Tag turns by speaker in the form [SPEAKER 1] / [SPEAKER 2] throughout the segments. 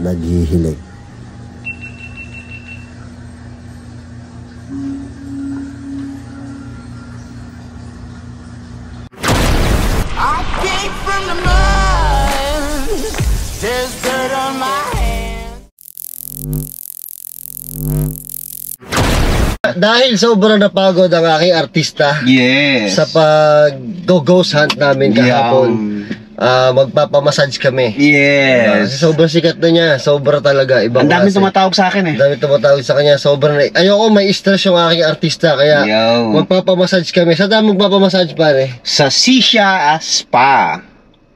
[SPEAKER 1] naghihilig.
[SPEAKER 2] I came from the mud. There's dirt on my hands.
[SPEAKER 1] Dahil sobrang napagod ang aking artista
[SPEAKER 3] Yes.
[SPEAKER 1] sa pag-ghost hunt namin kahapon, magpapamassage kami.
[SPEAKER 3] Yes.
[SPEAKER 1] Kasi sobrang sikat na niya, sobra talaga. Ibang
[SPEAKER 3] Ang dami
[SPEAKER 1] klase.
[SPEAKER 3] tumatawag sa akin eh.
[SPEAKER 1] Ang dami tumatawag sa kanya, sobrang ayoko may stress yung aking artista, kaya
[SPEAKER 3] Yo.
[SPEAKER 1] magpapamassage kami. Saan tayo magpapamassage, pare?
[SPEAKER 3] Sa Sisha Spa.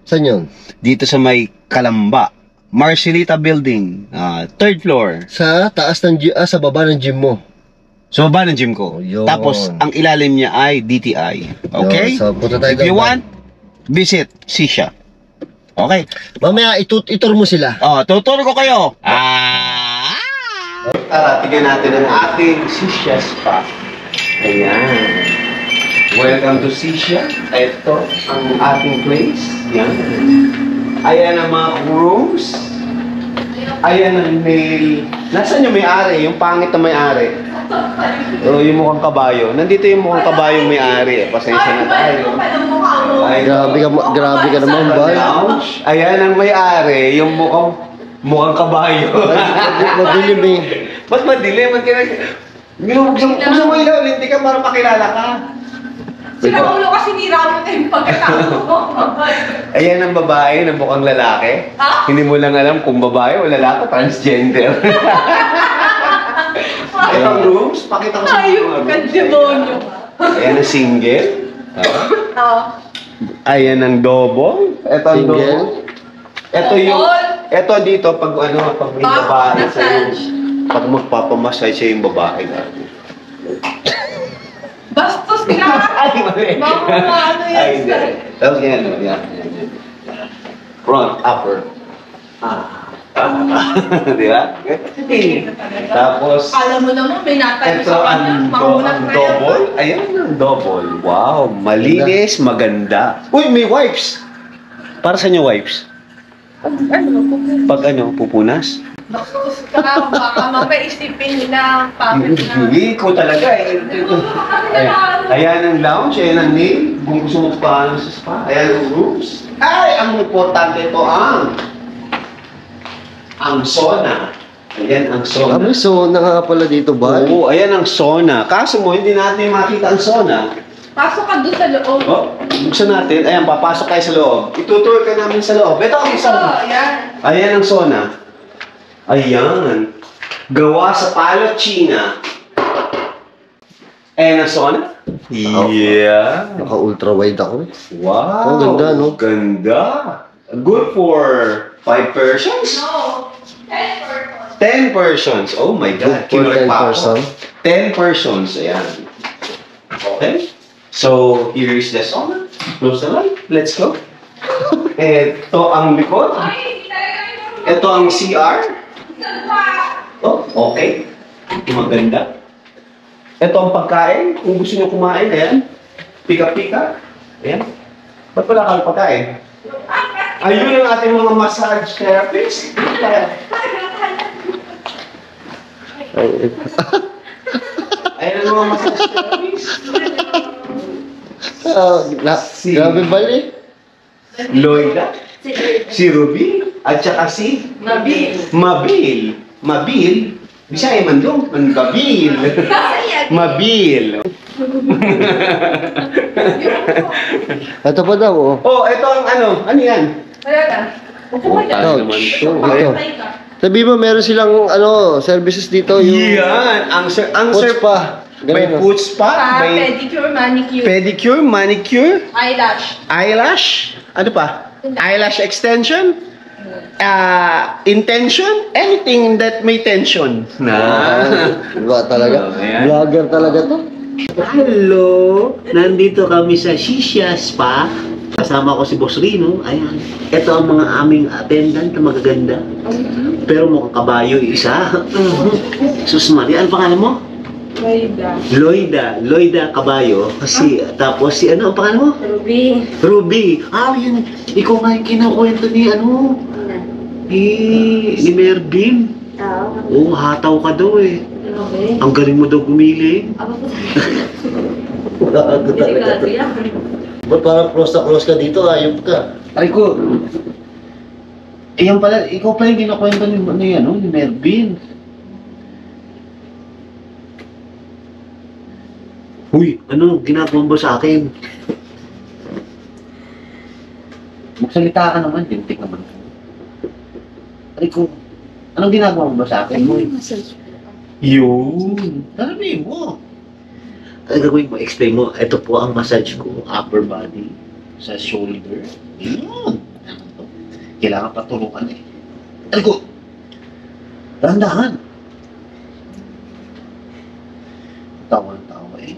[SPEAKER 1] Saan yun?
[SPEAKER 3] Dito sa may Kalamba. Marcelita Building. 3rd floor.
[SPEAKER 1] Sa taas ng sa baba ng gym mo.
[SPEAKER 3] Sa baba ng gym ko.
[SPEAKER 1] Yun.
[SPEAKER 3] Tapos, ang ilalim niya ay DTI. Okay?
[SPEAKER 1] Yun, so punta tayo
[SPEAKER 3] If you
[SPEAKER 1] doon.
[SPEAKER 3] want, visit Sisha. Okay?
[SPEAKER 1] Mamaya itur mo sila.
[SPEAKER 3] Tuturo ko kayo. Tara, tignan natin ang ating Sisha Spa. Ayan. Welcome to Sisha. Ito ang ating place. Yan. Ayan ang mga rooms. Ayan ang nail. Nasaan yung may-ari? Yung pangit na may-ari. Yung mukhang kabayo. Nandito yung mukhang kabayo may-ari. Pasensya na tayo. Ay,
[SPEAKER 1] Grabe ka naman, ba?
[SPEAKER 3] Ayan ang may-ari. Yung mukhang kabayo.
[SPEAKER 1] Madilim eh.
[SPEAKER 3] Ba't madilim? Buksan mo ilaw, linti ka para makilala ka.
[SPEAKER 4] Sila ulo kasi nira mo tayong pagkatao.
[SPEAKER 3] Ayan ang babae na mukhang lalaki.
[SPEAKER 4] Ha?
[SPEAKER 3] Hindi mo lang alam kung babae o lalaki, transgender. Ito ang rooms, pakita ko sa
[SPEAKER 4] Ayun, demonyo.
[SPEAKER 3] Ayan ang single. Ayan ang double. Ito ang
[SPEAKER 1] Single?
[SPEAKER 3] double. Ito dito pag pag may babae sa'yo. Pag magpapamassage siya yung babae natin.
[SPEAKER 4] Bastos ka!
[SPEAKER 3] Ay, mali.
[SPEAKER 4] Baka ano yan,
[SPEAKER 3] Ay, hindi.
[SPEAKER 4] sir.
[SPEAKER 3] Tapos yan. Front, upper. Di ba? Tapos,
[SPEAKER 4] Alam mo naman, may natayo
[SPEAKER 3] ito
[SPEAKER 4] sa kanya.
[SPEAKER 3] ang
[SPEAKER 4] Makunat na yan.
[SPEAKER 3] double. Ayan ang double. Wow, malinis, maganda. Uy, may wipes! Para sa inyo wipes? Pag pupunas?
[SPEAKER 4] Bastos ka, baka mamaya isipin nila, pangit na.
[SPEAKER 3] Hindi ko talaga eh. Ayan ang lounge, ayan ang nail. Kung gusto mo pa sa spa, ayan ang rooms. Ay, ang importante ito ang sauna. Ayan ang sauna.
[SPEAKER 1] May sauna nga pala dito, ba?
[SPEAKER 3] Oo, ayan ang sauna. Kaso mo, hindi natin makita ang sauna.
[SPEAKER 4] Pasok ka doon sa loob.
[SPEAKER 3] Oh, buksan natin. Ayan, papasok kayo sa loob. Itutour ka namin sa loob. Ito ang sauna.
[SPEAKER 4] Ayan.
[SPEAKER 3] Ayan ang sauna. Ayan. Gawa sa Palo, China. Ayan ang sauna. Yeah.
[SPEAKER 1] Naka-ultra wide ako eh.
[SPEAKER 3] Wow.
[SPEAKER 1] Oh, ganda, no?
[SPEAKER 3] Ganda. Good for 5 persons?
[SPEAKER 4] No. 10
[SPEAKER 3] 10 persons. Oh my God.
[SPEAKER 1] Good for 10
[SPEAKER 3] Kinulit pa ako.
[SPEAKER 1] person.
[SPEAKER 3] 10 persons. Ayan. Okay. So, here is the sauna. Close the light. Let's go. Ito ang likod. Ito ang CR. Oh, okay. Maganda. Ito ang pagkain. Kung gusto nyo kumain, ayan. Pika-pika. Ayan. Ba't wala kang pagkain? Ayun ang ating mga massage therapist. Ayun ang mga massage therapist.
[SPEAKER 1] Grabe bali.
[SPEAKER 3] Loida, si Ruby, at saka si Mabil. Mabil? Bisaya man doon. Mabil. Mabil.
[SPEAKER 1] Ito pa daw, oh.
[SPEAKER 3] Oh, ito ang ano yan?
[SPEAKER 4] Wala na. Upo ka dyan.
[SPEAKER 3] Tayo naman ito.
[SPEAKER 1] Ito. Sabi mo, meron silang, services dito.
[SPEAKER 3] Yan. Ang
[SPEAKER 1] Foot spa.
[SPEAKER 3] May
[SPEAKER 1] Ganun,
[SPEAKER 3] foot spa, may
[SPEAKER 4] Pedicure, manicure,
[SPEAKER 3] pedicure, manicure,
[SPEAKER 4] eyelash.
[SPEAKER 3] eyelash, ano pa? Eyelash extension, intention, anything that may tension.
[SPEAKER 1] Diba talaga?
[SPEAKER 3] Ayan.
[SPEAKER 1] Vlogger talaga to.
[SPEAKER 3] Hello! Nandito kami sa Sisha Spa. Kasama ko si Boss Rino. Ayan. Ito ang mga aming attendant na magaganda. Pero mukhang kabayo yung isa. Sus Maria, ano pangalan mo? Loida Kabayo. Kasi, tapos si ano ang pangalan mo?
[SPEAKER 4] Ruby.
[SPEAKER 3] Ruby. Yun. Ikaw nga yung kinukwento ni Ni Mervin. Oo, hataw ka daw eh. Ang galing mo daw gumili.
[SPEAKER 1] Wala ka talaga. Ba't parang cross na cross ka dito, ayop ka.
[SPEAKER 3] Aray ko. Eh, yan pala, ikaw pala yung kinakwento ni Mervin. Huy, ano ginagawa mo ba sa akin? Magsalita ka naman, tintik naman. Aray ko, anong ginagawa mo ba sa akin? Yun. Sabihin mo. Ano gagawin mo? Explain mo. Ito po ang massage ko. Upper body. Sa shoulder. Yun. Kailangan patulungan eh. Ano ko? Dahan-dahan. Tawa eh.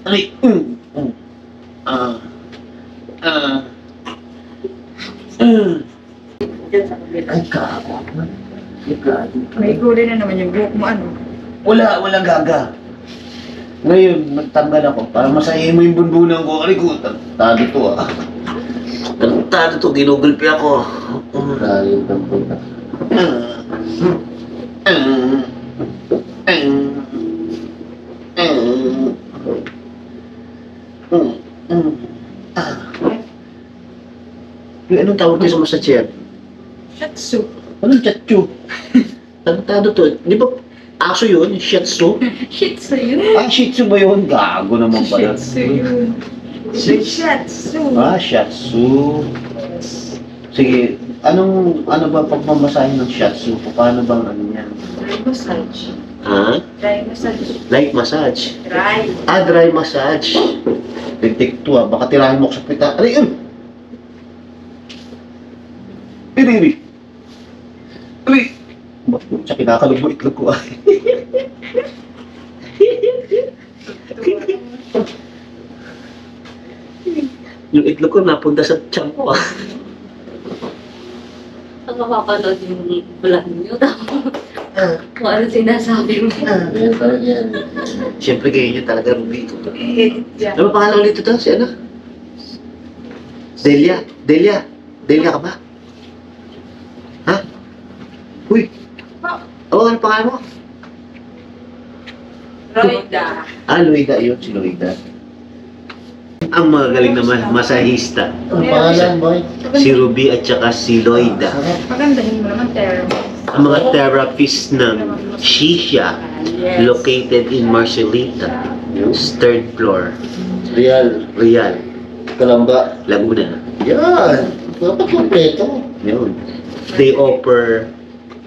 [SPEAKER 3] Aray. Ay, kago.
[SPEAKER 4] May gulay na naman yung buhok mo, ano?
[SPEAKER 3] Walang gaga. Ngayon, nagtanggal ako para masahin mo yung bunbunan ko. Aray ko, tado to ah. Tado to, ginugulpi ako.
[SPEAKER 1] Dahil ng punta.
[SPEAKER 3] Yung anong tawag tayo sa massage?
[SPEAKER 4] Shatsu.
[SPEAKER 3] Anong chatsu? Tado to. Di ba aso yun? Shatsu?
[SPEAKER 4] Shih Tzu yun.
[SPEAKER 3] Ah, Shih Tzu ba yun? Gago naman pala.
[SPEAKER 4] Shih Tzu yun. Shatsu.
[SPEAKER 3] Ah, Shatsu. Sige, ano ba pagmamasahin ng Shatsu? Paano bang ano yan?
[SPEAKER 4] Dry massage.
[SPEAKER 3] Ha?
[SPEAKER 4] Dry massage.
[SPEAKER 3] Light massage.
[SPEAKER 4] Dry.
[SPEAKER 3] Ah, dry massage. Tintik to ah. Baka tirahin mo ko sa pita. Aray, Iri. Aray. Ba't mo siya kinakalog mo itlog ko ah? Yung itlog ko napunta sa tiyan ko ah.
[SPEAKER 5] Ang mapapanood yung vlog niyo, tapos kung ano sinasabi mo.
[SPEAKER 1] Ayan talaga yan.
[SPEAKER 3] Siyempre ganyan yun talaga, Ruby.
[SPEAKER 4] Edit dyan.
[SPEAKER 3] Ano ba pangalan ulit ito? Si ano? Delia. Delia ka ba? Ha? Uy! Oo, ano pangalan mo?
[SPEAKER 4] Roida.
[SPEAKER 3] Ah, Luida yun, si Luida. Ang magaling na masahista.
[SPEAKER 1] Ang pangalan, boy?
[SPEAKER 3] Si Ruby at saka si Loida.
[SPEAKER 4] Pagandahin mo naman, Terry.
[SPEAKER 3] Ang mga therapist ng Shisha located in Marcelita, third floor,
[SPEAKER 1] Real. Kalamba.
[SPEAKER 3] Laguna.
[SPEAKER 1] Yan. Dapat kompleto.
[SPEAKER 3] Yun. They offer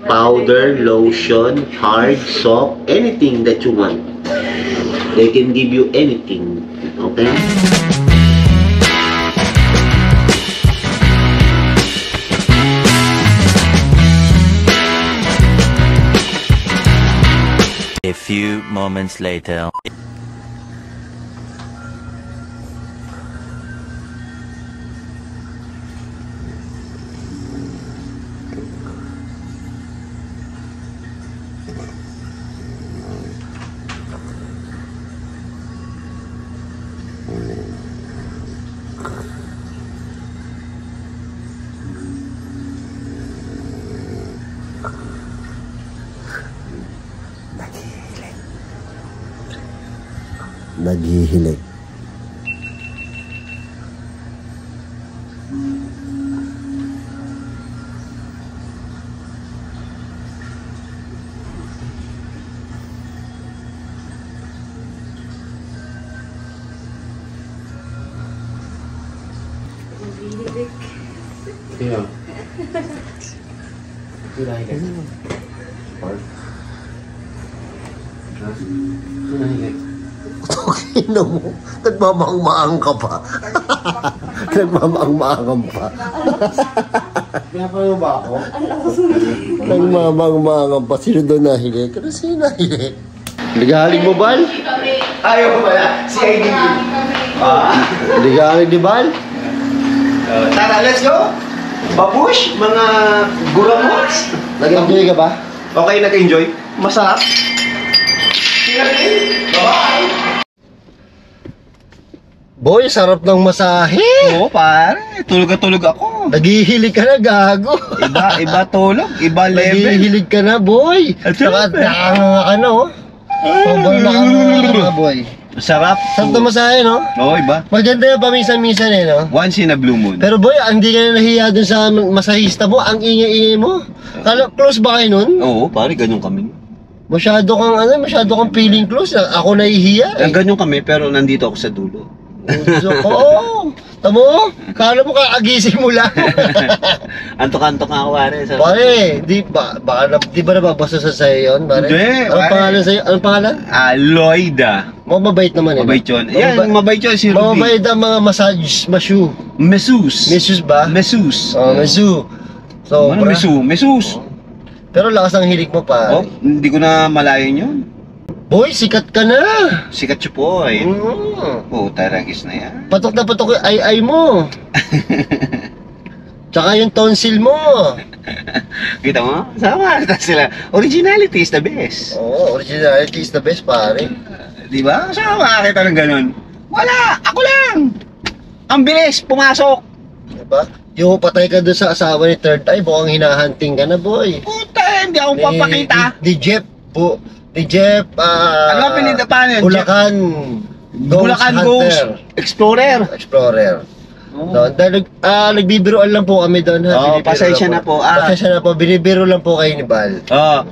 [SPEAKER 3] powder, lotion, hard, soap, anything that you want. They can give you anything. Okay?
[SPEAKER 6] A few moments later.
[SPEAKER 1] Naghihilig.
[SPEAKER 3] Yeah. Hinahilig. Or? Hinahilig.
[SPEAKER 1] Ino mo, nagmamaang-maang ka pa. Nagmamaang-maang pa.
[SPEAKER 3] Pinapayo ba ako?
[SPEAKER 1] Nagmamaang-maang pa. Sino doon nahilig? Ano sino nahilig? Ligalig mo, Bal?
[SPEAKER 3] Ayaw ko pala. Si IDP.
[SPEAKER 1] Ligalig ni Bal?
[SPEAKER 3] Tara, let's go! Babush, mga gulamots.
[SPEAKER 1] Nag-enjoy ka ba?
[SPEAKER 3] Okay, nag-enjoy. Masarap. Bye-bye!
[SPEAKER 1] Boy, sarap ng masahe.
[SPEAKER 3] Oo, pare. Tulog na tulog ako.
[SPEAKER 1] Naghihilig ka na, gago.
[SPEAKER 3] Iba tulog. Iba level.
[SPEAKER 1] Naghihilig ka na, boy.
[SPEAKER 3] At
[SPEAKER 1] Saka
[SPEAKER 3] syempre.
[SPEAKER 1] nakanganga ka na, oh. Sobrang nakanganga, boy.
[SPEAKER 3] Sarap.
[SPEAKER 1] Sarap ng masahe, no?
[SPEAKER 3] Oo, iba.
[SPEAKER 1] Maganda yung paminsan-minsan, eh, no?
[SPEAKER 3] Once in a blue moon.
[SPEAKER 1] Pero boy, hindi ka na nahiya dun sa masahista mo. Ang ingay-ingay mo. Close ba kayo nun?
[SPEAKER 3] Oo, pare, ganyan kami.
[SPEAKER 1] Masyado kang feeling close. Ako nahihiya, eh.
[SPEAKER 3] Ganyan kami, pero nandito ako sa dulo.
[SPEAKER 1] Oo. Tamo, kala mo kakagising mo lang.
[SPEAKER 3] Antok-antok nga ako, pare. Sarap.
[SPEAKER 1] Pare, di ba nababasa sa sa'yo yun, pare?
[SPEAKER 3] Hindi,
[SPEAKER 1] Anong
[SPEAKER 3] pare.
[SPEAKER 1] pangalan sa'yo? Anong pangalan?
[SPEAKER 3] Lloyda.
[SPEAKER 1] Mabait naman, eh.
[SPEAKER 3] Mabait yun. Yan, mabait yun si Ruby.
[SPEAKER 1] Mabait ang mga massage, mashu.
[SPEAKER 3] Mesus.
[SPEAKER 1] Mesus ba?
[SPEAKER 3] Mesus.
[SPEAKER 1] Oh, mesu. So,
[SPEAKER 3] Ano Mesus?
[SPEAKER 1] Pero lakas ng hilig mo, pare.
[SPEAKER 3] Oh, hindi ko na malayan yun.
[SPEAKER 1] Boy, sikat ka na.
[SPEAKER 3] Sikat siya po eh.
[SPEAKER 1] Mm.
[SPEAKER 3] Oh, taragis na yan.
[SPEAKER 1] Patok na patok yung ay mo. Tsaka yung tonsil mo.
[SPEAKER 3] Kita mo? Sama sila. Originality is the best.
[SPEAKER 1] Oo, originality is the best, pare.
[SPEAKER 3] Di ba? Saan makakita ng ganun? Wala! Ako lang! Ang bilis! Pumasok!
[SPEAKER 1] Diba? Yung patay ka doon sa asawa ni Third Eye, mukhang hinahunting ka na, boy.
[SPEAKER 3] Puta! Hindi ako papakita!
[SPEAKER 1] Ni Jeff,
[SPEAKER 3] Ano ang pinita pa yun?
[SPEAKER 1] Bulacan.
[SPEAKER 3] Bulacan Ghost Explorer.
[SPEAKER 1] Explorer. No, dahil nagbibiroan lang po kami doon, ha.
[SPEAKER 3] Oh,
[SPEAKER 1] Binibiro
[SPEAKER 3] pasensya
[SPEAKER 1] lang
[SPEAKER 3] na po.
[SPEAKER 1] Pasensya na po. Binibiro lang po kayo ni Bal.
[SPEAKER 3] Oh.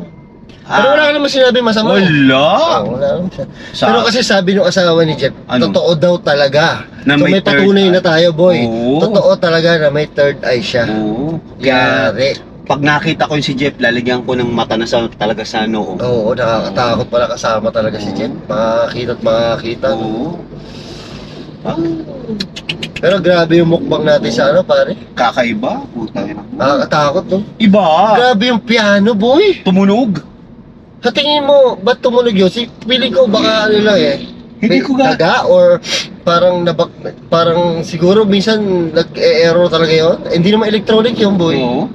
[SPEAKER 1] Pero wala ka naman sinabi masama.
[SPEAKER 3] Wala!
[SPEAKER 1] Oo, wala naman siya. Pero kasi sabi ng asawa ni Jeff,
[SPEAKER 3] Ano?
[SPEAKER 1] totoo daw talaga.
[SPEAKER 3] Na
[SPEAKER 1] So
[SPEAKER 3] may
[SPEAKER 1] may patunay
[SPEAKER 3] third
[SPEAKER 1] na tayo, boy.
[SPEAKER 3] Oo.
[SPEAKER 1] Totoo talaga na may third eye siya.
[SPEAKER 3] Oo. Kaya,
[SPEAKER 1] Yari.
[SPEAKER 3] pag nakita ko yung si Jeff, lalagyan ko ng mata na talaga sa noo.
[SPEAKER 1] Oo, nakakatakot pala kasama talaga si Jeff. Makakita.
[SPEAKER 3] Oo. Ah,
[SPEAKER 1] Pero grabe yung mukbang natin sa ano, pare.
[SPEAKER 3] kakaiba. Puta yun.
[SPEAKER 1] Nakakatakot, no?
[SPEAKER 3] Iba!
[SPEAKER 1] Grabe yung piano, boy.
[SPEAKER 3] Tumunog!
[SPEAKER 1] Sa tingin mo, ba't tumunog yun? Feeling ko baka ano lang eh.
[SPEAKER 3] Hindi ko
[SPEAKER 1] daga or parang siguro minsan nag-error talaga yun. Hindi naman electronic yun, boy.
[SPEAKER 3] Oo.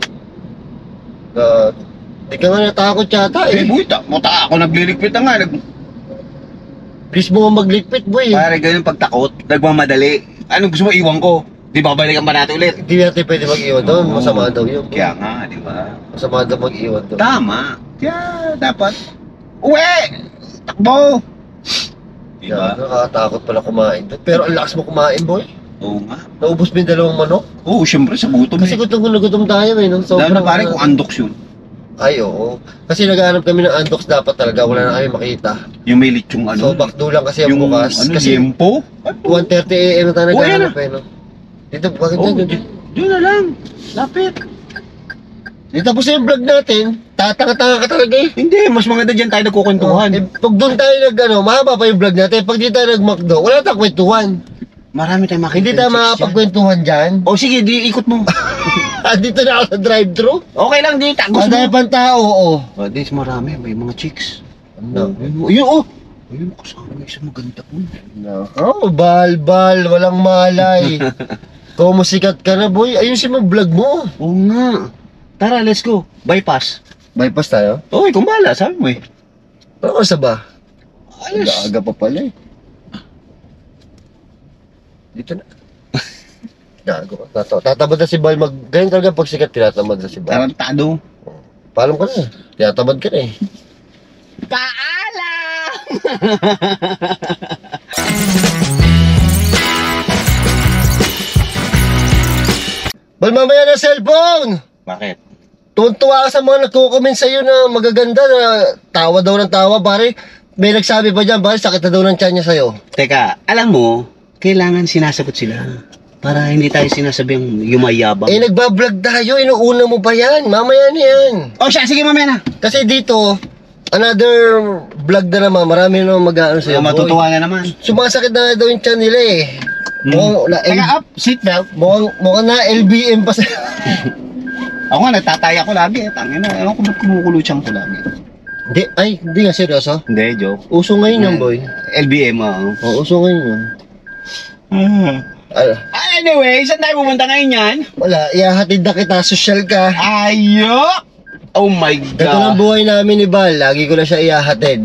[SPEAKER 1] Di ka nga natakot yata
[SPEAKER 3] Eh,
[SPEAKER 1] eh.
[SPEAKER 3] boy, muta ako nagliligpit na nga.
[SPEAKER 1] Please mo maglikpit, boy.
[SPEAKER 3] Pare, ganyan pagtakot, nagmamadali. Ano gusto mo iwan ko? Di ba balikan pa natin ulit?
[SPEAKER 1] Hindi natin pwede mag-iwan doon.
[SPEAKER 3] Oo.
[SPEAKER 1] Masama daw yun.
[SPEAKER 3] Kaya nga, di ba?
[SPEAKER 1] Masama daw mag-iwan doon.
[SPEAKER 3] Tama. Kaya dapat, uwi! Takbo! Di ba?
[SPEAKER 1] Nakakatakot pala kumain doon. Pero ang lakas mo kumain, boy.
[SPEAKER 3] Oo nga.
[SPEAKER 1] Naubos mo yung dalawang manok.
[SPEAKER 3] Oo, syempre sa gutom
[SPEAKER 1] Kasi gutom tayo eh. No?
[SPEAKER 3] Lalo na pare kung andox yun.
[SPEAKER 1] Ay, oo. Kasi naghahanap kami ng andox dapat talaga. Wala na kami makita.
[SPEAKER 3] Yung may lechong ano.
[SPEAKER 1] So, backdo lang kasi ang
[SPEAKER 3] yung
[SPEAKER 1] bukas.
[SPEAKER 3] ano,
[SPEAKER 1] Kasi
[SPEAKER 3] liempo?
[SPEAKER 1] 1:30 AM na tayo
[SPEAKER 3] Oo, yan
[SPEAKER 1] naghahanap eh, no? Dito, bakit
[SPEAKER 3] Oh,
[SPEAKER 1] dyan?
[SPEAKER 3] doon na lang. Lapit.
[SPEAKER 1] Di tapos na yung vlog natin. Tatanga-tanga ka talaga eh.
[SPEAKER 3] Hindi, mas maganda dyan tayo nagkukwentuhan.
[SPEAKER 1] Pag doon tayo mahaba pa yung vlog natin. Pag di tayo nag-McDo, wala tayong kwentuhan.
[SPEAKER 3] Marami tayong makikita.
[SPEAKER 1] Hindi tayo makapagkwentuhan dyan.
[SPEAKER 3] O sige, di ikot mo.
[SPEAKER 1] Dito na ako sa drive-thru.
[SPEAKER 3] Okay lang, di tagos
[SPEAKER 1] Ang dami
[SPEAKER 3] mo.
[SPEAKER 1] pang tao, oo.
[SPEAKER 3] Oh, di marami, may mga chicks.
[SPEAKER 1] Ano?
[SPEAKER 3] Ayun, oh. Ayun, kasama isang maganda po.
[SPEAKER 1] Oh, bal, walang malay. Kumusikat ka na, boy. Ayusin mo vlog mo.
[SPEAKER 3] Oo nga. Tara, let's go. Bypass.
[SPEAKER 1] Bypass tayo?
[SPEAKER 3] Okay, kung bahala, sabi mo eh.
[SPEAKER 1] Ano sa ba?
[SPEAKER 3] Ayos.
[SPEAKER 1] Aga pa pala eh. Dito na. Gago ka. Tatamad na si Bal ganyan talaga pag sikat, tinatamad na si Bal.
[SPEAKER 3] Tarantado.
[SPEAKER 1] Paalam ka na. Tinatamad ka na eh.
[SPEAKER 3] Paalam!
[SPEAKER 1] Bal, mamaya na cellphone!
[SPEAKER 3] Bakit?
[SPEAKER 1] Tuwan-tuwa ka sa mga nagko-comment sa'yo na magaganda na tawa daw ng tawa, pare. May nagsabi pa dyan, pare, sakit na daw ng tiyan niya sa'yo.
[SPEAKER 3] Teka, alam mo, kailangan sinasagot sila. Para hindi tayo sinasabing yumayabang.
[SPEAKER 1] Eh, nagbablog tayo, inuuna mo pa yan. Mamaya na yan.
[SPEAKER 3] Oh, siya, sige mamaya na.
[SPEAKER 1] Kasi dito, another vlog na naman, marami na mag-ano sa'yo.
[SPEAKER 3] Matutuwa na naman.
[SPEAKER 1] Sumasakit na daw yung tiyan nila eh. Mukhang
[SPEAKER 3] Teka, up, sit down.
[SPEAKER 1] mukhang na LBM pa sa'yo.
[SPEAKER 3] Ako nga, nagtataya ko lagi. Tangin na, ewan ko ba't kumukulo siyang ko lagi.
[SPEAKER 1] Hindi nga seryoso.
[SPEAKER 3] Hindi, joke.
[SPEAKER 1] Uso ngayon yun, boy.
[SPEAKER 3] LBM, oo.
[SPEAKER 1] Oo, uso ngayon yun.
[SPEAKER 3] Anyway, saan tayo pumunta ngayon yan?
[SPEAKER 1] Wala, ihahatid na kita, social ka.
[SPEAKER 3] Ayok! Oh my
[SPEAKER 1] Ito lang
[SPEAKER 3] God.
[SPEAKER 1] buhay namin ni Bal, lagi ko na siya ihahatid.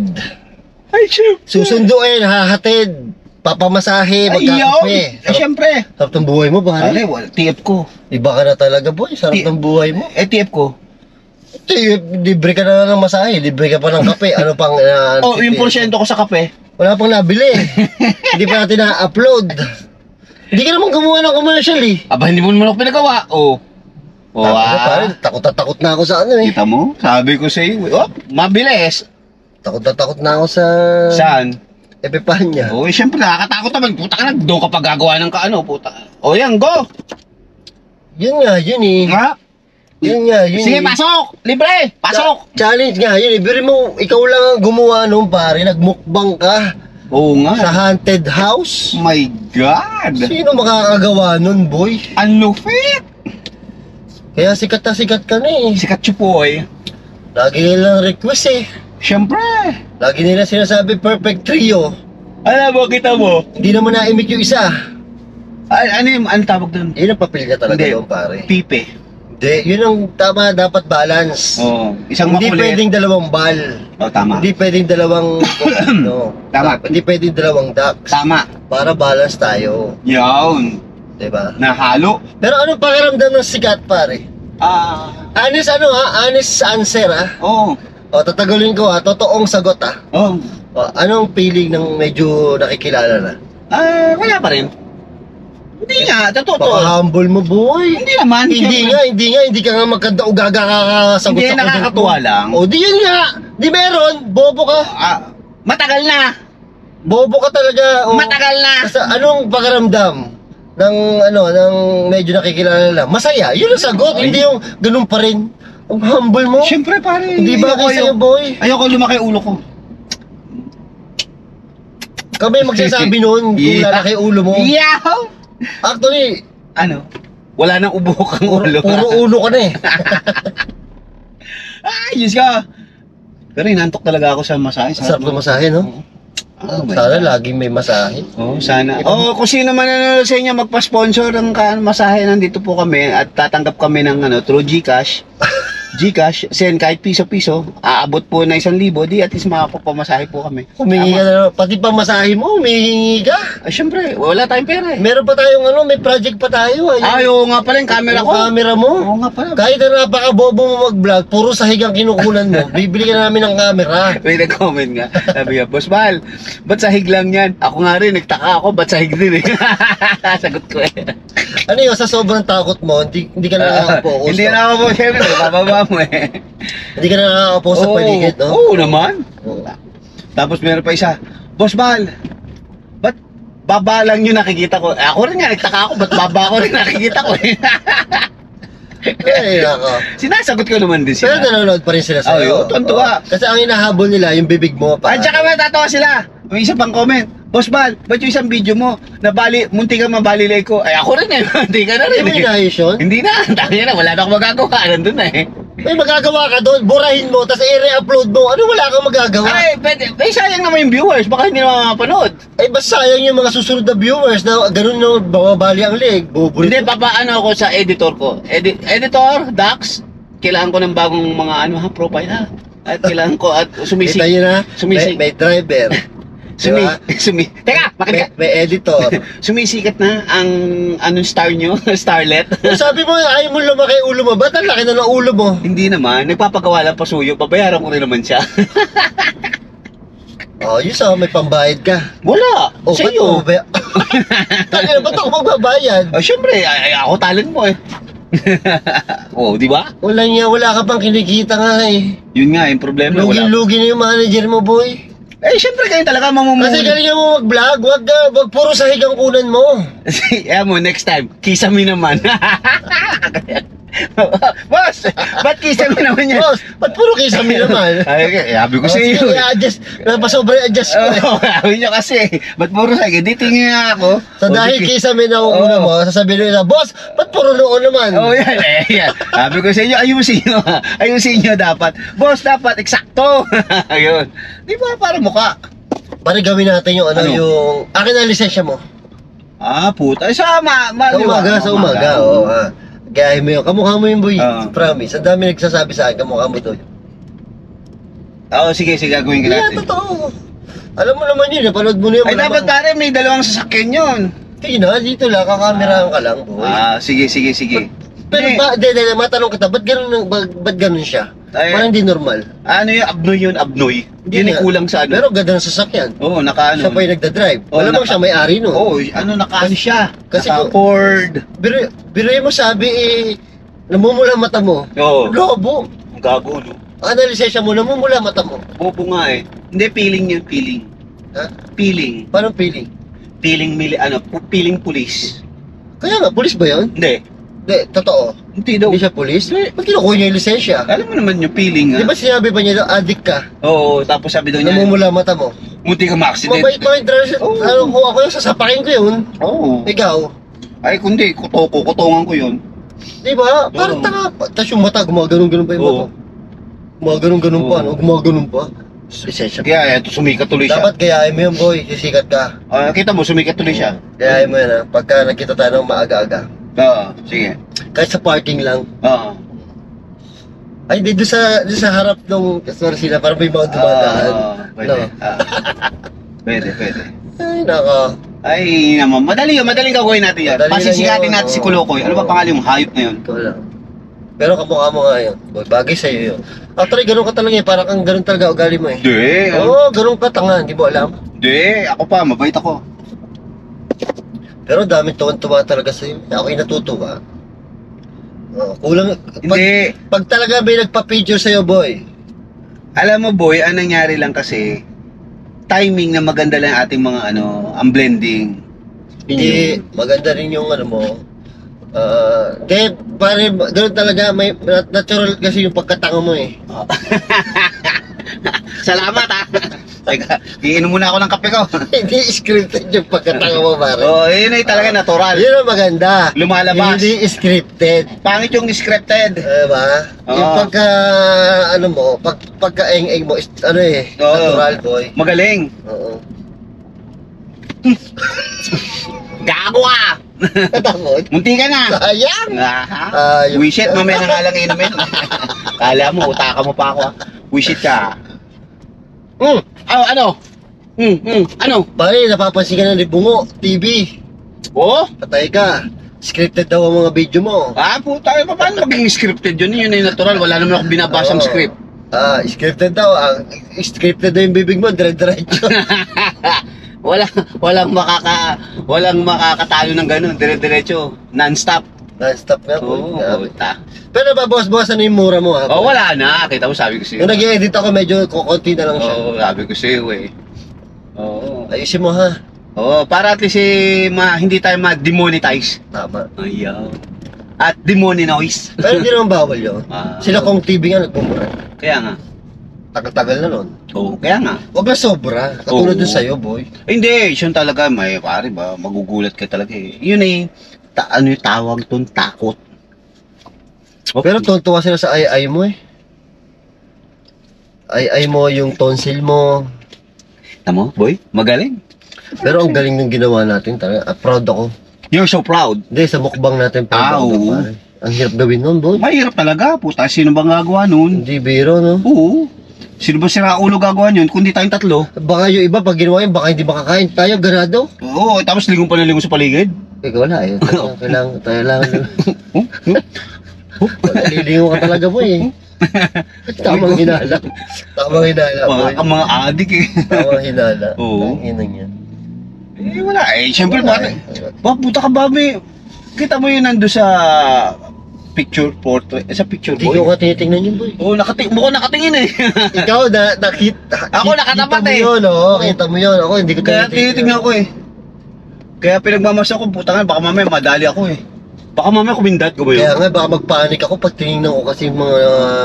[SPEAKER 3] Ay, sure.
[SPEAKER 1] Susunduin, hahatid. Papamasahe,
[SPEAKER 7] Ay,
[SPEAKER 1] magkakape.
[SPEAKER 7] syempre.
[SPEAKER 1] Sarap ng buhay mo, pare.
[SPEAKER 7] Pare, TF ko.
[SPEAKER 1] Iba ka na talaga, boy. Sarap ng buhay mo.
[SPEAKER 7] TF ko.
[SPEAKER 1] Libre ka na ng masahe, libre ka pa ng kape. Ano pang...
[SPEAKER 7] Yung porsyento ko sa kape.
[SPEAKER 1] Wala pang nabili. Hindi pa natin na-upload. Hindi ka naman gumawa ng commercial eh.
[SPEAKER 7] Aba, hindi mo naman ako pinagawa.
[SPEAKER 1] Pare, takot na takot na ako sa ano eh.
[SPEAKER 7] Kita mo? Sabi ko sa iyo. Mabilis.
[SPEAKER 1] Takot na takot na ako sa...
[SPEAKER 7] Saan?
[SPEAKER 1] Epipanya.
[SPEAKER 7] Siyempre, nakakatakot naman. Puta ka na, doon ka pagagawa ng kaano, puta. Yan, go!
[SPEAKER 1] Yun nga, yun eh.
[SPEAKER 7] Ha?
[SPEAKER 1] Yun nga, yun
[SPEAKER 7] Sige,
[SPEAKER 1] eh.
[SPEAKER 7] pasok! Libre! Pasok!
[SPEAKER 1] Challenge nga, yun eh. Biro mo, ikaw lang ang gumawa nung pare. Nagmukbang ka
[SPEAKER 7] Oo nga.
[SPEAKER 1] sa haunted house.
[SPEAKER 7] My God!
[SPEAKER 1] Sino makakagawa nun, boy?
[SPEAKER 7] Ang lupit!
[SPEAKER 1] Kaya sikat na sikat ka na eh.
[SPEAKER 7] Sikat Chupoy.
[SPEAKER 1] Lagi nilang request eh.
[SPEAKER 7] Siyempre!
[SPEAKER 1] Lagi nila sinasabi perfect trio.
[SPEAKER 7] Alam mo, kita mo?
[SPEAKER 1] Hindi naman na-imik yung isa.
[SPEAKER 7] Ano tawag doon?
[SPEAKER 1] Yun ang papel niya talaga
[SPEAKER 7] Hindi.
[SPEAKER 1] doon, pare.
[SPEAKER 7] Pipe.
[SPEAKER 1] Hindi, yun ang tama, dapat balance.
[SPEAKER 7] Oo. Isang
[SPEAKER 1] Hindi
[SPEAKER 7] makulit.
[SPEAKER 1] pwedeng dalawang bal.
[SPEAKER 7] Tama.
[SPEAKER 1] Hindi pwedeng dalawang no.
[SPEAKER 7] Tama.
[SPEAKER 1] Hindi pwedeng dalawang ducks.
[SPEAKER 7] Tama.
[SPEAKER 1] Para balance tayo,
[SPEAKER 7] Yun.
[SPEAKER 1] 'di ba?
[SPEAKER 7] Nahalo.
[SPEAKER 1] Pero anong pakiramdam ng sikat, pare? Honest honest answer
[SPEAKER 7] Oo.
[SPEAKER 1] O tatagalin ko totoong sagot
[SPEAKER 7] Oo.
[SPEAKER 1] O, anong feeling ng medyo nakikilala na?
[SPEAKER 7] Wala pa rin. Hindi nga, totoo.
[SPEAKER 1] Paka-humble mo, boy.
[SPEAKER 7] Hindi naman.
[SPEAKER 1] Hindi ka nga magkanda-ugaga kakasagot
[SPEAKER 7] Hindi,
[SPEAKER 1] sa comment
[SPEAKER 7] nakakatuwa
[SPEAKER 1] mo.
[SPEAKER 7] lang.
[SPEAKER 1] O, di yan nga. Di meron. Bobo ka.
[SPEAKER 7] Matagal na.
[SPEAKER 1] Bobo ka talaga. O,
[SPEAKER 7] Matagal na.
[SPEAKER 1] basta, anong pakiramdam ng medyo nakikilala na? Masaya. Yun ang sagot. Hindi yung ganun pa rin. Ang humble mo.
[SPEAKER 7] Siyempre, pare.
[SPEAKER 1] Hindi ba kayo sa'yo, boy?
[SPEAKER 7] Ayoko lumaki ulo ko.
[SPEAKER 1] Kami magsasabi nun kung lalaki ulo mo.
[SPEAKER 7] Yaw!
[SPEAKER 1] Actually,
[SPEAKER 7] Ano? Wala nang ubo kang ulo.
[SPEAKER 1] puro ulo ka na eh.
[SPEAKER 7] Ay, Diyos ka. Pero inantok talaga ako sa masahe.
[SPEAKER 1] Sarap na masahe, no? Sana laging may masahe.
[SPEAKER 7] Sana. Kung sino man sa inyo magpa-sponsor ng masahe, nandito po kami at tatanggap kami ng through GCash. GCash, send kahit piso-piso, aabot po na 1,000, di at least makapapamasahe po kami.
[SPEAKER 1] Humingi ka na, pati pa masahe mo, humingi ka.
[SPEAKER 7] Siyempre, wala tayong pera eh.
[SPEAKER 1] Meron pa tayong may project pa tayo.
[SPEAKER 7] Oo nga pala yung camera
[SPEAKER 1] Yung
[SPEAKER 7] ko.
[SPEAKER 1] camera mo.
[SPEAKER 7] Oo nga pala.
[SPEAKER 1] Kahit na napaka-bobo mo mag-vlog, puro sahig ang kinukunan mo, bibili ka namin ng camera.
[SPEAKER 7] May nag-comment nga. Sabi niya, Boss Val, ba't sahig lang yan? Ako nga rin, nagtaka ako, ba't sahig din eh? Sagot ko eh.
[SPEAKER 1] Ano yun, sa sobrang takot mo, hindi ka na nakaka-focus.
[SPEAKER 7] Hindi na ako po, siyempre, bababa mo eh.
[SPEAKER 1] Hindi ka na nakaka-focus sa paligid, no?
[SPEAKER 7] Oo naman.
[SPEAKER 1] Oo.
[SPEAKER 7] Tapos meron pa isa, Boss Val, ba't baba lang yung nakikita ko? Ako rin nga, nagtaka ako, ba't baba ko rin nakikita ko eh?
[SPEAKER 1] Ay, ako.
[SPEAKER 7] Sinasagot ko naman din
[SPEAKER 1] Pero
[SPEAKER 7] sila.
[SPEAKER 1] nanonood pa rin sila sa'yo.
[SPEAKER 7] Oo, tontuwa.
[SPEAKER 1] Kasi ang hinahabol nila, yung bibig mo pa.
[SPEAKER 7] At saka matatawa sila. May isa pang comment. Boss Val, ba't yung isang video mo, munti ka mabalilay ko? Ay ako rin eh, munti ka na rin
[SPEAKER 1] Hindi mo
[SPEAKER 7] eh.
[SPEAKER 1] inayos yun?
[SPEAKER 7] Hindi na, tangin na, wala na akong magagawa, nandun na eh.
[SPEAKER 1] May magagawa ka doon, burahin mo, tapos i-re-upload mo. Ano wala kang magagawa?
[SPEAKER 7] Ay, pwede, sayang naman yung viewers, baka hindi naman mapanood.
[SPEAKER 1] Ay, basta sayang yung mga susunod na viewers na ganun no, babali ang leg.
[SPEAKER 7] Hindi, papaano ako sa editor ko. Editor, Dax, kailangan ko ng bagong mga profile ha. At kailangan ko, at
[SPEAKER 1] Kita
[SPEAKER 7] sumisik.
[SPEAKER 1] nyo na,
[SPEAKER 7] Sumisik.
[SPEAKER 1] may driver. Diba?
[SPEAKER 7] Teka, makita.
[SPEAKER 1] May editor.
[SPEAKER 7] Sumisikat na ang anong star nyo, starlet.
[SPEAKER 1] Kung sabi mo, ayaw mo lumaki ulo mo, ba't ang laki na ng ulo mo?
[SPEAKER 7] Hindi naman, nagpapagawa lang pasuyo, babayaran ko rin naman siya.
[SPEAKER 1] Oh, yun sa may pambayad ka.
[SPEAKER 7] Wala,
[SPEAKER 1] Oh,
[SPEAKER 7] sa
[SPEAKER 1] ba't
[SPEAKER 7] iyo.
[SPEAKER 1] mo ba? Tangina, ba't ako magbabayad?
[SPEAKER 7] Siyempre, ako talent mo eh. Di ba?
[SPEAKER 1] Wala ka pang kinikita nga eh.
[SPEAKER 7] Yun nga, yung problema.
[SPEAKER 1] Lugi-lugi na yung manager mo, boy.
[SPEAKER 7] Siyempre kayo talaga mamumuli.
[SPEAKER 1] Kasi galing mo mag-vlog, wag puro sahig ang kunan mo.
[SPEAKER 7] Mo, next time, kisame naman. Boss, ba't kisame naman yan?
[SPEAKER 1] Boss, ba't puro kisame naman?
[SPEAKER 7] Ay, sabi ko sa iyo.
[SPEAKER 1] Sige, i-adjust. Napasobrang adjust ko eh.
[SPEAKER 7] Sabi nyo kasi, ba't puro sa hindi tingin nga ako.
[SPEAKER 1] So dahil kisame na una mo, sasabihin nila, boss, ba't puro noon naman?
[SPEAKER 7] Yan. Sabi ko sa inyo, ayusin nyo dapat. Boss, dapat eksakto. Ayun. Di ba, para mukha.
[SPEAKER 1] Pare gawin natin yung yung... Akin na lisensya mo.
[SPEAKER 7] Puta. Sa
[SPEAKER 1] umaga, oo. Gayahin mo yun. Kamukha mo yun, boy.
[SPEAKER 7] Oo.
[SPEAKER 1] Promise. Ang dami nagsasabi sa akin, kamukha mo to.
[SPEAKER 7] Sige, gagawin ko
[SPEAKER 1] Yeah,
[SPEAKER 7] natin.
[SPEAKER 1] totoo. Alam mo naman yun, napanood mo na yun.
[SPEAKER 7] Ay, dapat pare, may dalawang sasakyan yun.
[SPEAKER 1] Hindi na, dito lang, kakamerahan ka lang, boy.
[SPEAKER 7] Sige.
[SPEAKER 1] Pero matanong kita, ba't ganun siya?
[SPEAKER 7] Ay.
[SPEAKER 1] Parang hindi normal.
[SPEAKER 7] Ano yung abnoy?
[SPEAKER 1] Hindi
[SPEAKER 7] Yun
[SPEAKER 1] nga.
[SPEAKER 7] yung kulang sa ano.
[SPEAKER 1] Pero ganda ng sasakyan.
[SPEAKER 7] Oo, naka ano.
[SPEAKER 1] Siya pa yung nagdadrive.
[SPEAKER 7] Oo,
[SPEAKER 1] Malamang siya may-ari nun.
[SPEAKER 7] Oo, naka-ano siya.
[SPEAKER 1] Kasi
[SPEAKER 7] Naka-Ford.
[SPEAKER 1] Biruin mo sabi namumula mata mo.
[SPEAKER 7] Oo.
[SPEAKER 1] Lobo.
[SPEAKER 7] Ang gago, no?
[SPEAKER 1] Ano lisensya mo, namumula mata mo.
[SPEAKER 7] Bobo nga eh. Hindi, feeling yun, feeling.
[SPEAKER 1] Ha?
[SPEAKER 7] Feeling.
[SPEAKER 1] Paano feeling?
[SPEAKER 7] Feeling police.
[SPEAKER 1] Kaya nga, pulis ba yun?
[SPEAKER 7] Hindi.
[SPEAKER 1] Hindi, totoo.
[SPEAKER 7] Hindi daw.
[SPEAKER 1] Hindi siya pulis?
[SPEAKER 7] Hindi.
[SPEAKER 1] Ba't kinukuha niya yung lisensya?
[SPEAKER 7] Alam mo naman yung feeling,
[SPEAKER 1] Di ba sinabi ba niya, addict ka?
[SPEAKER 7] Oo, tapos sabi daw niya,
[SPEAKER 1] Namumula mata mo.
[SPEAKER 7] munti ka ma-accident.
[SPEAKER 1] Mabait pa yung driver.
[SPEAKER 7] Oo.
[SPEAKER 1] Ano ko ako yung sasapakin ko yun.
[SPEAKER 7] Oo.
[SPEAKER 1] Ikaw.
[SPEAKER 7] Ay, kundi, kutongan ko yun.
[SPEAKER 1] Di ba? Parang
[SPEAKER 7] Oo.
[SPEAKER 1] tanga. Tapos yung mata, gumaganon-ganon pa yung
[SPEAKER 7] Oo.
[SPEAKER 1] mata. Gumaganon-ganon pa,
[SPEAKER 7] Oo.
[SPEAKER 1] no? Gumaganon pa. Lisensya.
[SPEAKER 7] Kaya, eto, sumikat tuloy siya.
[SPEAKER 1] Dapat gayahin mo yun, boy. Sisikat ka.
[SPEAKER 7] Kita mo, sumikat tuloy siya.
[SPEAKER 1] Gayahin mo yun, ha? Pagka nakita tayo ng maaga-aga.
[SPEAKER 7] Oo, sige.
[SPEAKER 1] Kahit sa parking lang.
[SPEAKER 7] Oo.
[SPEAKER 1] Ay, di, doon sa harap ng customer sila, parang may mga dumadaan.
[SPEAKER 7] Pwede.
[SPEAKER 1] No?
[SPEAKER 7] Pwede.
[SPEAKER 1] Ay, naka.
[SPEAKER 7] Ay, naman. Madaling gagawin natin yan.
[SPEAKER 1] Madali lang
[SPEAKER 7] Pasisikatin
[SPEAKER 1] yun,
[SPEAKER 7] natin si
[SPEAKER 1] oo.
[SPEAKER 7] Kulokoy. Ano ba pangalan yung hayop na yun?
[SPEAKER 1] Ikaw lang. Pero kamukha mo nga yun. Boy, bagay sa'yo yun. Actually, ganun ka talaga eh. Parang kang ganun talaga ugali mo eh.
[SPEAKER 7] Hindi.
[SPEAKER 1] Oo, ganun ka tanga. Hindi mo alam.
[SPEAKER 7] Hindi. Ako pa, mabait ako.
[SPEAKER 1] Pero dami tuwan-tuwa talaga sa'yo. Ako'y natutuwa. Kulang.
[SPEAKER 7] Hindi.
[SPEAKER 1] Pag talaga may nagpa-picture sa'yo, boy.
[SPEAKER 7] Alam mo, boy, ang nangyari lang kasi, timing na maganda lang ating mga ang blending.
[SPEAKER 1] Hindi, maganda rin yung ano mo. Hindi, pare, ganun talaga. May natural kasi yung pagkatanga mo eh.
[SPEAKER 7] Salamat, ha? Teka, iinom muna ako ng kape ko.
[SPEAKER 1] Hindi scripted yung pagkatanga mo, pare.
[SPEAKER 7] Oo, yun ay talaga natural.
[SPEAKER 1] Yun ang maganda.
[SPEAKER 7] Lumalabas.
[SPEAKER 1] Hindi scripted.
[SPEAKER 7] Pangit yung scripted.
[SPEAKER 1] Diba?
[SPEAKER 7] Oo.
[SPEAKER 1] Yung pagka, ano mo, pagka-eng-eng mo, ano eh,
[SPEAKER 7] Oo.
[SPEAKER 1] natural, boy.
[SPEAKER 7] Magaling.
[SPEAKER 1] Oo.
[SPEAKER 7] Gago ka!
[SPEAKER 1] Katamot.
[SPEAKER 7] Munti ka na.
[SPEAKER 1] Sayang!
[SPEAKER 7] Aha. Wish it, mamaya na nga lang inumin. Kala mo, utaka mo pa ako, ha? Wish it ka. Ano? Ano?
[SPEAKER 1] Pare, napapansin ka na ni Bungo, TV.
[SPEAKER 7] Oh?
[SPEAKER 1] Patay ka. Scripted daw ang mga video mo.
[SPEAKER 7] Puta, paano maging scripted yun? Yun ay natural. Wala naman ako binabasang
[SPEAKER 1] Oo.
[SPEAKER 7] script.
[SPEAKER 1] Scripted daw. Scripted daw yung bibig mo, dire-diretso.
[SPEAKER 7] walang makakatalo ng ganun. Dire-diretso. Non-stop.
[SPEAKER 1] Non-stop nga, boy.
[SPEAKER 7] Oo,
[SPEAKER 1] Grabe.
[SPEAKER 7] puta.
[SPEAKER 1] Pero babawas-bawasan na yung mura mo, ha?
[SPEAKER 7] Oh, wala na. Kita mo, sabi ko sa'yo.
[SPEAKER 1] Yung nag-edit ako, medyo kukunti na lang siya.
[SPEAKER 7] Oo, sabi ko sa'yo eh. Oo.
[SPEAKER 1] Ayusin mo, ha?
[SPEAKER 7] Oo, para at least hindi tayo ma-demonetize.
[SPEAKER 1] Tama.
[SPEAKER 7] Ayaw. At demonetize.
[SPEAKER 1] Pero hindi naman bawal yun. Sila kong TV nga nagmumura.
[SPEAKER 7] Kaya nga.
[SPEAKER 1] Tagal-tagal na nun.
[SPEAKER 7] Oo, kaya nga.
[SPEAKER 1] Huwag na sobra. Katulad
[SPEAKER 7] Oo.
[SPEAKER 1] dun sa'yo, boy.
[SPEAKER 7] Hindi, yun talaga, may pare ba, magugulat ka talaga eh. Yun eh, ano yung tawag doon, takot. Okay.
[SPEAKER 1] Pero tuwa sila sa ay mo eh. Ay mo, yung tonsil mo.
[SPEAKER 7] Tama, boy, magaling.
[SPEAKER 1] Pero ang galing ng ginawa natin talaga. Proud ako.
[SPEAKER 7] You're so proud.
[SPEAKER 1] Hindi, sa mukbang natin proud ako,
[SPEAKER 7] Oo.
[SPEAKER 1] pare. Ang hirap gawin nun, boy.
[SPEAKER 7] Mahirap talaga, puta. Sino bang gagawa nun?
[SPEAKER 1] Hindi biro, no?
[SPEAKER 7] Oo. Sino ba sira ulo gagawa yun? Kundi tayong tatlo.
[SPEAKER 1] Baka yung iba, pag ginawa yun, baka hindi makakain. Tayo, ganado.
[SPEAKER 7] Oo, tapos lingong pa na lingong sa paligid.
[SPEAKER 1] Wala eh. Tayo lang. Lilingo ka talaga, boy eh. Tamang hinala. Tamang hinala, boy.
[SPEAKER 7] Ang mga adik eh.
[SPEAKER 1] Tamang hinala.
[SPEAKER 7] Oo.
[SPEAKER 1] Ang inang yan.
[SPEAKER 7] Eh, wala eh. Siyempre,
[SPEAKER 1] Wala
[SPEAKER 7] pare. Puta ka, Bobby. Kita mo yun nando sa picture portrait. Sa picture
[SPEAKER 1] Hindi
[SPEAKER 7] boy.
[SPEAKER 1] ko ka tinitingnan yun, boy.
[SPEAKER 7] Oo, mukhang nakatingin eh.
[SPEAKER 1] Ikaw nakita.
[SPEAKER 7] Ako nakatapat
[SPEAKER 1] kita
[SPEAKER 7] eh.
[SPEAKER 1] mo yun, oh. Kita mo yun. Ako hindi ko
[SPEAKER 7] Kaya tinitingnan ko eh. Kaya pinagmamasya ko, puta nga, baka mamaya madali ako eh. Baka mamaya kumindat ko ba yun?
[SPEAKER 1] Kaya nga baka magpanik ako pag tinignan ko kasi yung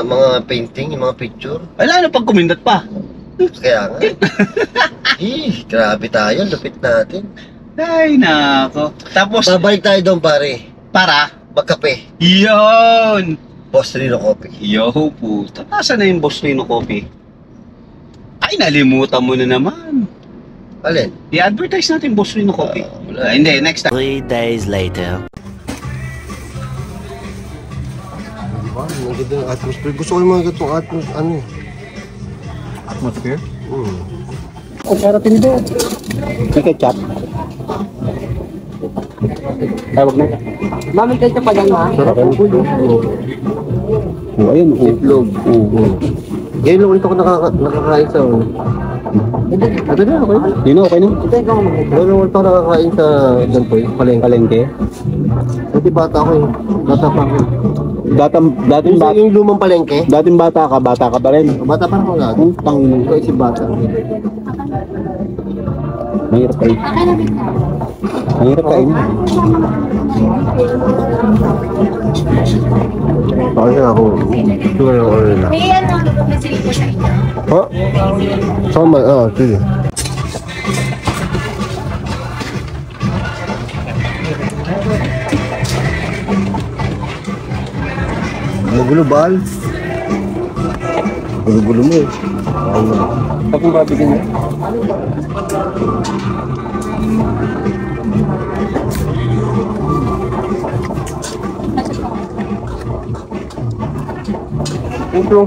[SPEAKER 1] mga painting, yung mga picture.
[SPEAKER 7] Wala na pag kumindat pa.
[SPEAKER 1] Kaya nga. Grabe tayo, lupit natin.
[SPEAKER 7] Ay, nako. Tapos,
[SPEAKER 1] Babalik tayo doon, pare.
[SPEAKER 7] para,
[SPEAKER 1] Magkape.
[SPEAKER 7] yun!
[SPEAKER 1] Boss Rino Coffee.
[SPEAKER 7] Yo, puta. Nasaan na yung Boss Rino Coffee? Ay, nalimutan mo na naman.
[SPEAKER 1] Alin?
[SPEAKER 7] I-advertise natin Boss Rino Coffee.
[SPEAKER 1] Wala.
[SPEAKER 7] Hindi, next time.
[SPEAKER 6] 3 days later.
[SPEAKER 1] Diba? Ang ganda ng atmosphere. Gusto ko yung mga gatong atmosphere. Ano eh?
[SPEAKER 7] Atmosphere? Ang sarap nito. May ketchup. Tawag na.
[SPEAKER 8] Mami, kayo pa lang ha?
[SPEAKER 7] Sarap ang gulo. Oh, ayun.
[SPEAKER 1] Itlog.
[SPEAKER 7] Oo.
[SPEAKER 1] Ngayon lang ulit ako nakakain sa... Ito na, okay.
[SPEAKER 7] Di na, okay na.
[SPEAKER 1] Ngayon lang ulit ako nakakain sa ganito,
[SPEAKER 7] Palengke.
[SPEAKER 1] Dati bata ako eh. Bata pa ako.
[SPEAKER 7] Dating
[SPEAKER 1] Yung lumang palengke.
[SPEAKER 7] bata ka ba rin?
[SPEAKER 1] Bata pa ako lagi.
[SPEAKER 7] Tangin.
[SPEAKER 1] Ikaw si bata.
[SPEAKER 7] Mahirap kayo. Mahirap kayo.
[SPEAKER 1] Bakit na ako? Sure na order na.
[SPEAKER 4] May ano, may silipo sa inyo.
[SPEAKER 1] Ha? Sama, sige. Gulo bal. Gulo mo eh.
[SPEAKER 7] Tapos babigyan niya. Ito.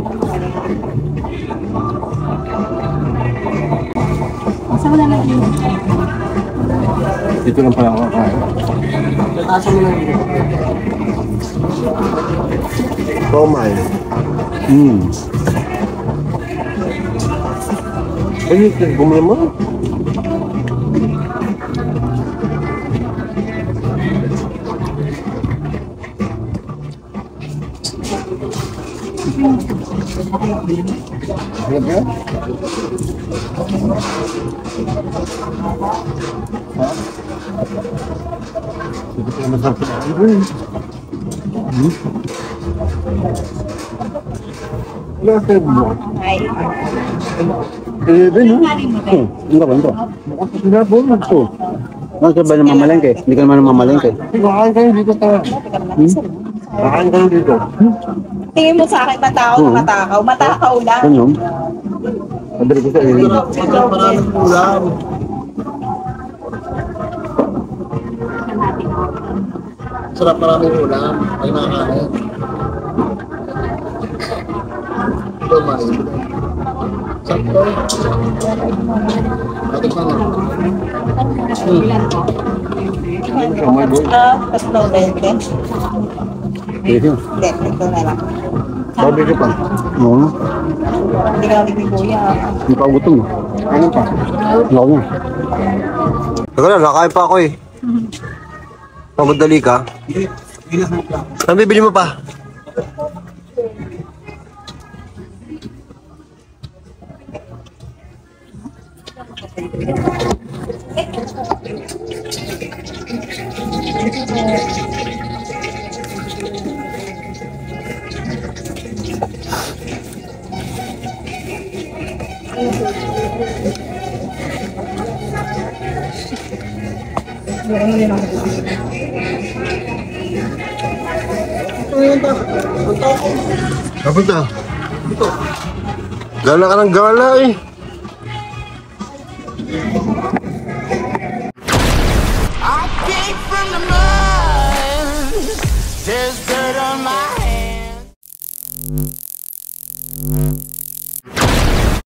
[SPEAKER 7] Dito lang pala ako kakain.
[SPEAKER 1] Tomay. Ay, bumili mo.
[SPEAKER 7] Enggak ba ito? Oh. Nasa ba naman malengke? Hindi ka naman namamalengke.
[SPEAKER 1] Makain kayo dito tayo. Makain kayo dito.
[SPEAKER 4] Tingin mo sa akin, matakaw na matakaw. Matakaw lang.
[SPEAKER 7] Ano yun? Padali ko sa iyo.
[SPEAKER 1] Maraming ulam. Sarap, maraming ulam. Ay nakakain. Tomay. Sakto. Ate pa nga.
[SPEAKER 4] Tatlo, 20.
[SPEAKER 7] Sige.
[SPEAKER 4] Hindi, ito na lang.
[SPEAKER 1] Sabi ko pa.
[SPEAKER 7] Oo.
[SPEAKER 4] Hindi ka ni Kuya.
[SPEAKER 7] Hindi pa gutom. Ano pa? Wala ko.
[SPEAKER 1] Teka na, nakain pa ako eh. Pamadali ka. Ano bibili mo pa? Kapunta? Gala ka ng gala eh.
[SPEAKER 2] I came from the mud. There's dirt on my